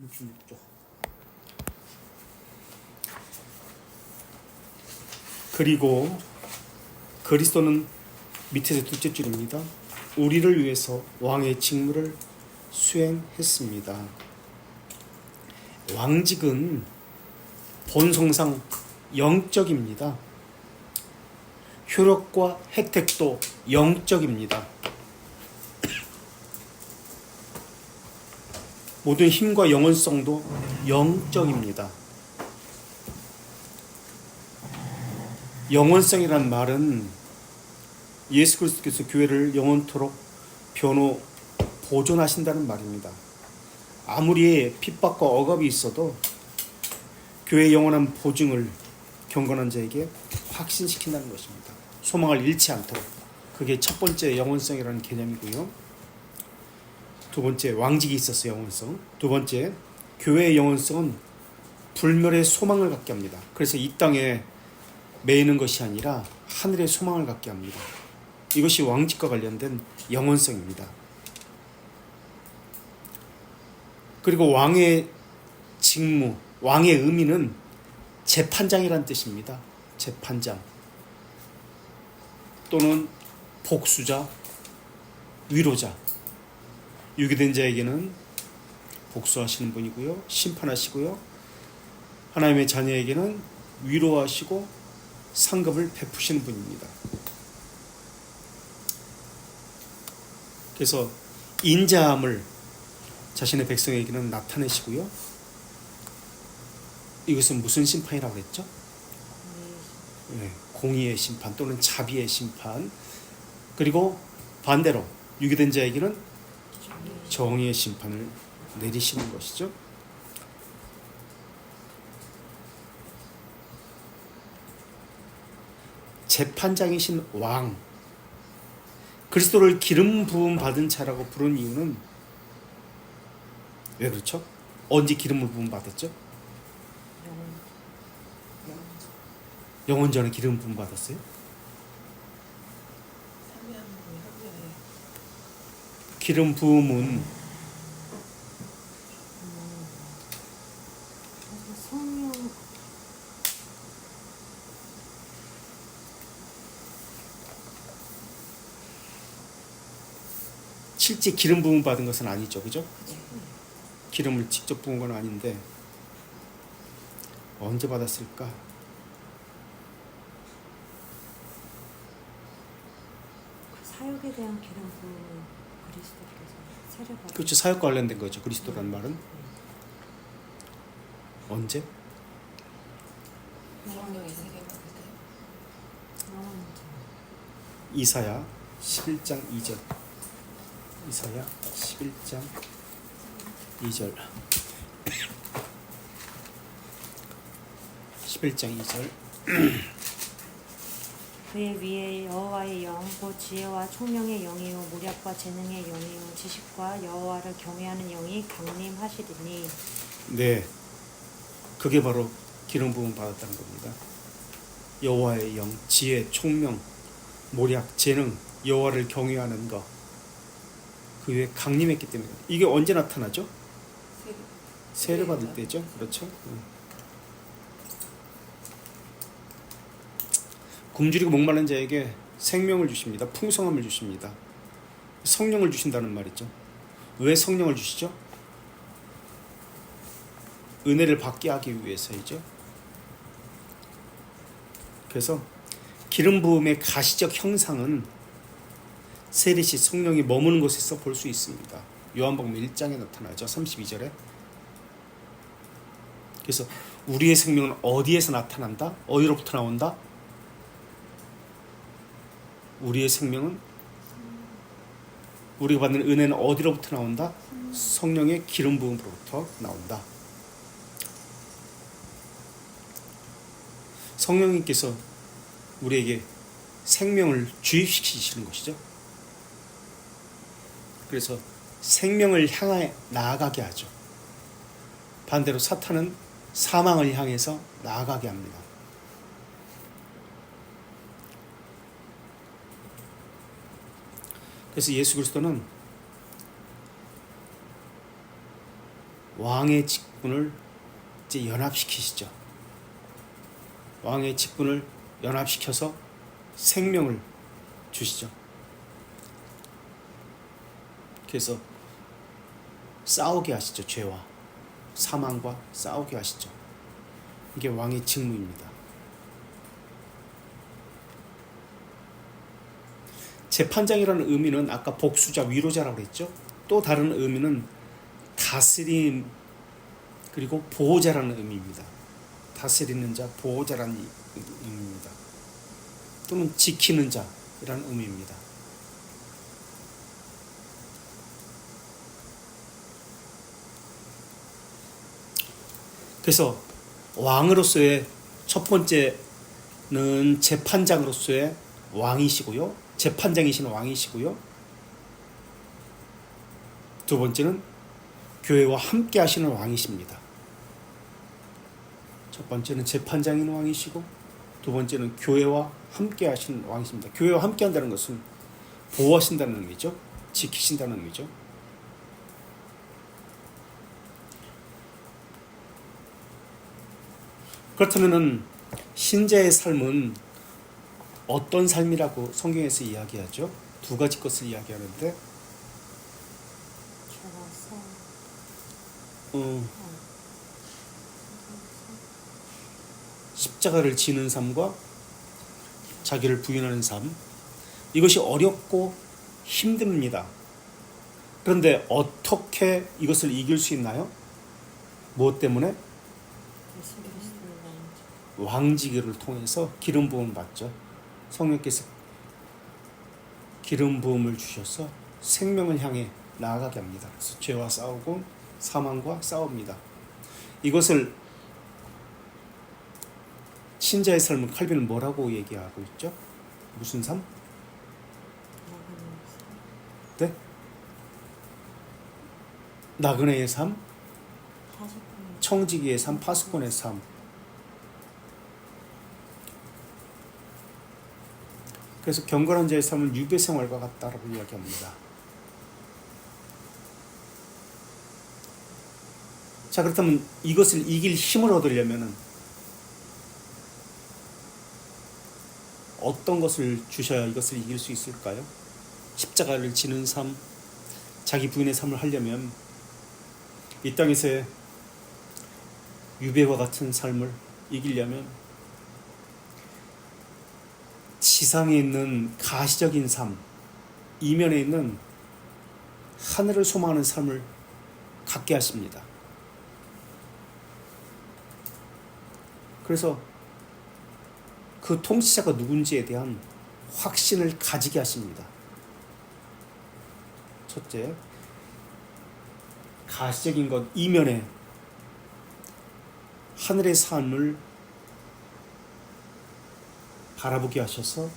66쪽. 그리고 그리스도는 밑에서 둘째 줄입니다. 우리를 위해서 왕의 직무를 수행했습니다. 왕직은 본성상 영적입니다. 효력과 혜택도 영적입니다. 모든 힘과 영원성도 영적입니다. 영원성이란 말은 예수 그리스도께서 교회를 영원토록 보존하신다는 말입니다. 아무리 핍박과 억압이 있어도 교회의 영원한 보증을 경건한 자에게 확신시킨다는 것입니다. 소망을 잃지 않도록. 그게 첫 번째 영원성이라는 개념이고요. 두 번째, 왕직이 있었어요. 영원성. 두 번째, 교회의 영원성은 불멸의 소망을 갖게 합니다. 그래서 이 땅에 매이는 것이 아니라 하늘의 소망을 갖게 합니다. 이것이 왕직과 관련된 영원성입니다. 그리고 왕의 직무, 왕의 의미는 재판장이란 뜻입니다. 재판장 또는 복수자, 위로자. 유기된 자에게는 복수하시는 분이고요, 심판하시고요, 하나님의 자녀에게는 위로하시고 상급을 베푸시는 분입니다. 그래서 인자함을 자신의 백성에게는 나타내시고요. 이것은 무슨 심판이라고 했죠? 네, 공의의 심판 또는 자비의 심판. 그리고 반대로 유기된 자에게는 정의의 심판을 내리시는 것이죠. 재판장이신 왕, 그리스도를 기름 부음 받은 자라고 부른 이유는 왜 그렇죠? 언제 기름을 부음 받았죠? 영원 전에 기름 부음 받았어요? 기름 부음은 성령 실제 기름 부음 받은 것은 아니죠, 그죠? 기름을 직접 부은 건 아닌데 언제 받았을까? 사역에 대한 기름 부음은 그리스도께서 세례받은. 그렇죠, 사역과 관련된 거죠. 그리스도라는 말은 언제? 성령의 세례받을 때. 이사야 11장 2절. 이사야 11장 2절. 11장 2절. 그의 위에 여호와의 영, 곧 지혜와 총명의 영이요 무력과 재능의 영이요 지식과 여호와를 경외하는 영이 강림하시리니. 네, 그게 바로 기름 부음 받았다는 겁니다. 여호와의 영, 지혜, 총명, 모략, 재능, 여호와를 경외하는 것, 그 위에 강림했기 때문에. 이게 언제 나타나죠? 세례 받을 때죠. 그렇죠. 굶주리고 목마른 자에게 생명을 주십니다. 풍성함을 주십니다. 성령을 주신다는 말이죠. 왜 성령을 주시죠? 은혜를 받게 하기 위해서이죠. 그래서 기름 부음의 가시적 형상은 세례시 성령이 머무는 곳에서 볼 수 있습니다. 요한복음 1장에 나타나죠. 32절에. 그래서 우리의 생명은 어디에서 나타난다? 어디로부터 나온다? 우리의 생명은, 우리가 받는 은혜는 어디로부터 나온다? 성령의 기름 부음으로부터 나온다. 성령님께서 우리에게 생명을 주입시키시는 것이죠. 그래서 생명을 향해 나아가게 하죠. 반대로 사탄은 사망을 향해서 나아가게 합니다. 그래서 예수 그리스도는 왕의 직분을 이제 연합시키시죠. 왕의 직분을 연합시켜서 생명을 주시죠. 그래서 싸우게 하시죠. 죄와 사망과 싸우게 하시죠. 이게 왕의 직무입니다. 재판장이라는 의미는 아까 복수자, 위로자라고 그랬죠. 또 다른 의미는 다스림 그리고 보호자라는 의미입니다. 다스리는 자, 보호자라는 의미입니다. 또는 지키는 자라는 의미입니다. 그래서 왕으로서의 첫 번째는 재판장으로서의 왕이시고요. 재판장이신 왕이시고요. 두 번째는 교회와 함께 하시는 왕이십니다. 첫 번째는 재판장인 왕이시고 두 번째는 교회와 함께 하시는 왕이십니다. 교회와 함께 한다는 것은 보호하신다는 의미죠. 지키신다는 의미죠. 그렇다면 신자의 삶은 어떤 삶이라고 성경에서 이야기하죠? 두 가지 것을 이야기하는데 십자가를 지는 삶과 자기를 부인하는 삶, 이것이 어렵고 힘듭니다. 그런데 어떻게 이것을 이길 수 있나요? 무엇 때문에? 왕지기를 통해서 기름 부음을 받죠. 성령께서 기름 부음을 주셔서 생명을 향해 나아가게 합니다. 그래서 죄와 싸우고 사망과 싸웁니다. 이것을 신자의 삶은 칼빈은 뭐라고 얘기하고 있죠? 무슨 삶? 네? 나그네의 삶, 청지기의 삶, 파수꾼의 삶. 그래서 경건한 자의 삶은 유배 생활과 같다라고 이야기합니다. 자, 그렇다면 이것을 이길 힘을 얻으려면 어떤 것을 주셔야 이것을 이길 수 있을까요? 십자가를 지는 삶, 자기 부인의 삶을 하려면 이 땅에서의 유배와 같은 삶을 이기려면 지상에 있는 가시적인 삶, 이면에 있는 하늘을 소망하는 삶을 갖게 하십니다. 그래서 그 통치자가 누군지에 대한 확신을 가지게 하십니다. 첫째, 가시적인 것 이면에 하늘의 삶을 바라보게 하셔서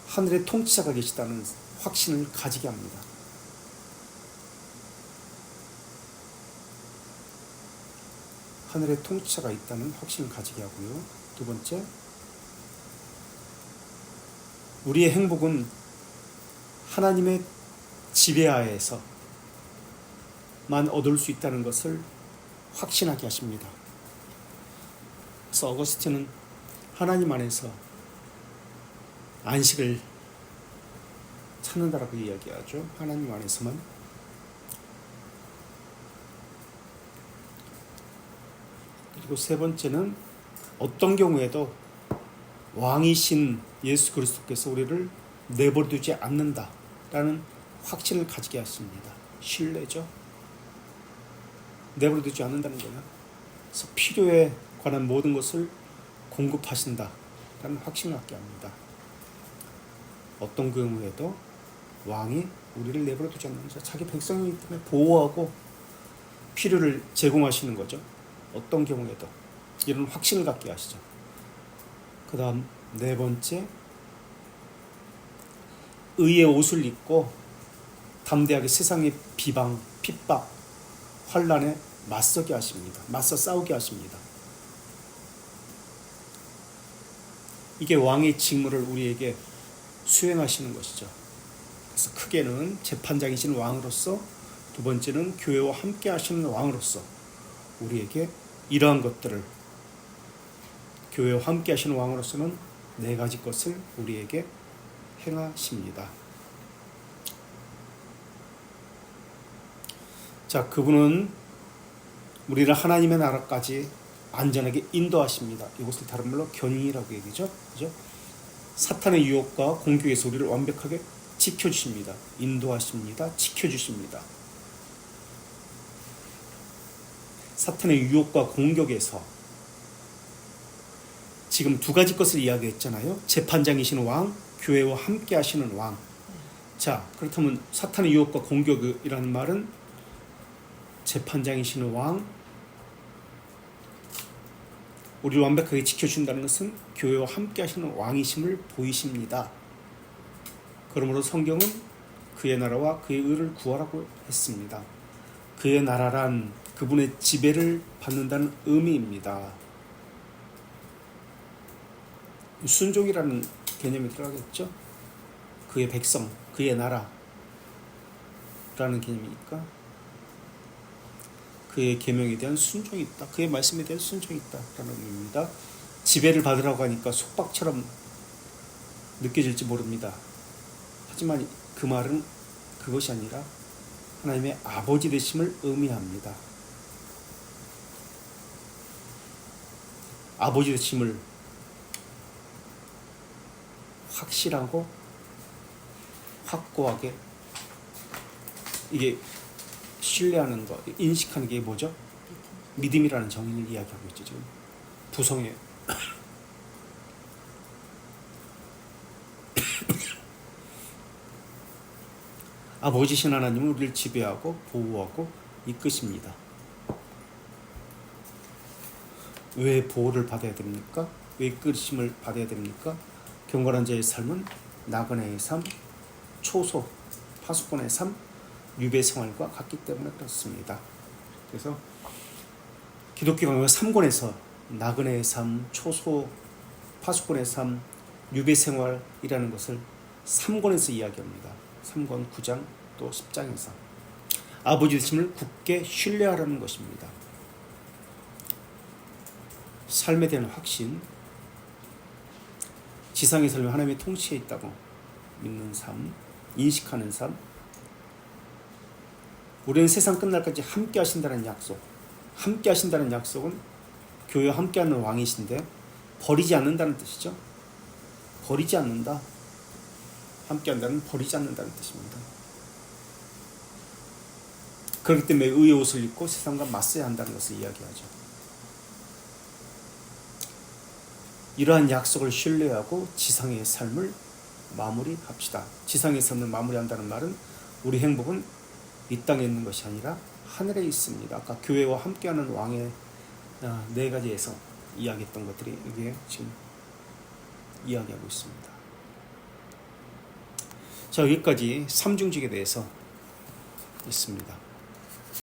하늘의 통치자가 계시다는 확신을 가지게 합니다. 하늘의 통치자가 있다는 확신을 가지게 하고요. 두 번째, 우리의 행복은 하나님의 지배하에서만 얻을 수 있다는 것을 확신하게 하십니다. 그래서 어거스틴은 하나님 안에서 안식을 찾는다라고 이야기하죠. 하나님 안에서만. 그리고 세 번째는 어떤 경우에도 왕이신 예수 그리스도께서 우리를 내버려두지 않는다라는 확신을 가지게 하십니다. 신뢰죠. 내버려두지 않는다는 거예요. 그래서 필요에 관한 모든 것을 공급하신다라는 확신을 갖게 합니다. 어떤 경우에도 왕이 우리를 내버려두지 않는 거죠. 자기 백성이기 때문에 보호하고 필요를 제공하시는 거죠. 어떤 경우에도 이런 확신을 갖게 하시죠. 그 다음 네 번째, 의의 옷을 입고 담대하게 세상의 비방, 핍박, 환난에 맞서게 하십니다. 맞서 싸우게 하십니다. 이게 왕의 직무를 우리에게 수행하시는 것이죠. 그래서 크게는 재판장이신 왕으로서 두 번째는 교회와 함께 하시는 왕으로서 우리에게 이러한 것들을, 교회와 함께 하시는 왕으로서는 네 가지 것을 우리에게 행하십니다. 자, 그분은 우리를 하나님의 나라까지 안전하게 인도하십니다. 이것을 다른 말로 견인이라고 얘기죠. 그죠? 사탄의 유혹과 공격에서 우리를 완벽하게 지켜주십니다. 인도하십니다. 지켜주십니다. 사탄의 유혹과 공격에서 지금 두 가지 것을 이야기했잖아요. 재판장이신 왕, 교회와 함께 하시는 왕. 자, 그렇다면 사탄의 유혹과 공격이라는 말은 재판장이신 왕, 우리를 완벽하게 지켜준다는 것은 교회와 함께 하시는 왕이심을 보이십니다. 그러므로 성경은 그의 나라와 그의 의를 구하라고 했습니다. 그의 나라란 그분의 지배를 받는다는 의미입니다. 순종이라는 개념이 들어가겠죠. 그의 백성, 그의 나라라는 개념이니까 그의 계명에 대한 순종이 있다. 그의 말씀에 대한 순종이 있다라는 의미입니다. 지배를 받으라고 하니까 속박처럼 느껴질지 모릅니다. 하지만 그 말은 그것이 아니라 하나님의 아버지 되심을 의미합니다. 아버지 되심을 확실하고 확고하게 이게 신뢰하는 것, 인식하는 게 뭐죠? 믿음이라는 정의를 이야기하고 있죠. 지금 부성에 아버지신 하나님은 우리를 지배하고 보호하고 이끄십니다. 왜 보호를 받아야 됩니까? 왜 이끄심을 받아야 됩니까? 경건한 자의 삶은 나그네의 삶, 초소, 파수꾼의 삶, 유배 생활과 같기 때문에 그렇습니다. 그래서 기독교 강요 3권에서 나그네의 삶, 초소, 파수꾼의 삶, 유배 생활이라는 것을 3권에서 이야기합니다. 3권 9장 또 10장에서 아버지 되심을 굳게 신뢰하라는 것입니다. 삶에 대한 확신, 지상의 삶에 하나님의 통치에 있다고 믿는 삶, 인식하는 삶, 우리는 세상 끝날까지 함께 하신다는 약속, 함께 하신다는 약속은 교회와 함께하는 왕이신데 버리지 않는다는 뜻이죠. 버리지 않는다. 함께한다는 버리지 않는다는 뜻입니다. 그렇기 때문에 의의 옷을 입고 세상과 맞서야 한다는 것을 이야기하죠. 이러한 약속을 신뢰하고 지상의 삶을 마무리합시다. 지상의 삶을 마무리한다는 말은 우리 행복은 이 땅에 있는 것이 아니라 하늘에 있습니다. 아까 교회와 함께하는 왕의 네 가지에서 이야기했던 것들이 이게 지금 이야기하고 있습니다. 자, 여기까지 삼중직에 대해서 있습니다.